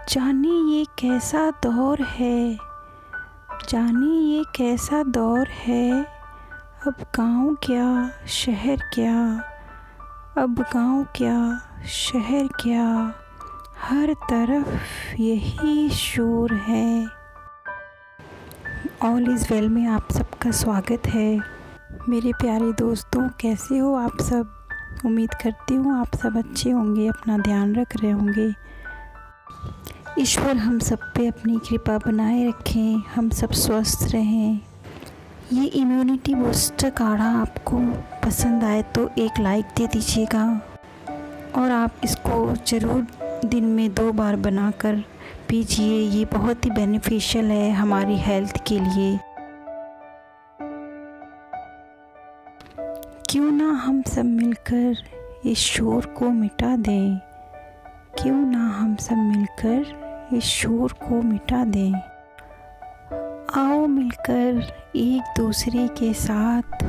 जाने ये कैसा दौर है, जाने ये कैसा दौर है। अब गाँव क्या शहर क्या, अब गाँव क्या शहर क्या, हर तरफ यही शोर है। ऑल इज़ वेल में आप सबका स्वागत है। मेरे प्यारे दोस्तों, कैसे हो आप सब? उम्मीद करती हूँ आप सब अच्छे होंगे, अपना ध्यान रख रहे होंगे। ईश्वर हम सब पे अपनी कृपा बनाए रखें, हम सब स्वस्थ रहें। ये इम्यूनिटी बूस्टर काढ़ा आपको पसंद आए तो एक लाइक दे दीजिएगा और आप इसको ज़रूर दिन में 2 बार बनाकर पीजिए। ये बहुत ही बेनिफिशियल है हमारी हेल्थ के लिए। क्यों ना हम सब मिलकर इस शोर को मिटा दें, क्यों ना हम सब मिलकर इस शोर को मिटा दें। आओ मिलकर एक दूसरे के साथ,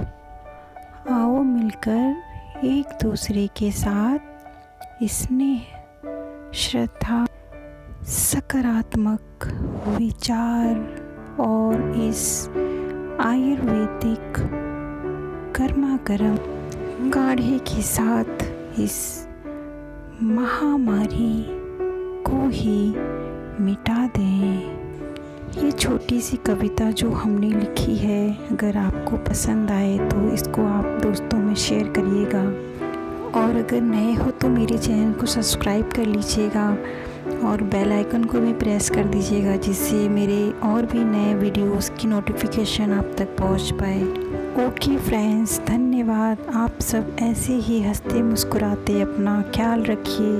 आओ मिलकर एक दूसरे के साथ स्नेह, श्रद्धा, सकारात्मक विचार और इस आयुर्वेदिक गर्मा गर्म काढ़े के साथ इस महामारी को ही मिटा दें। ये छोटी सी कविता जो हमने लिखी है, अगर आपको पसंद आए तो इसको आप दोस्तों में शेयर करिएगा और अगर नए हो तो मेरे चैनल को सब्सक्राइब कर लीजिएगा और बेल आइकन को भी प्रेस कर दीजिएगा, जिससे मेरे और भी नए वीडियोस की नोटिफिकेशन आप तक पहुंच पाए। ओके फ्रेंड्स, धन्यवाद। आप सब ऐसे ही हंसते मुस्कुराते अपना ख्याल रखिए।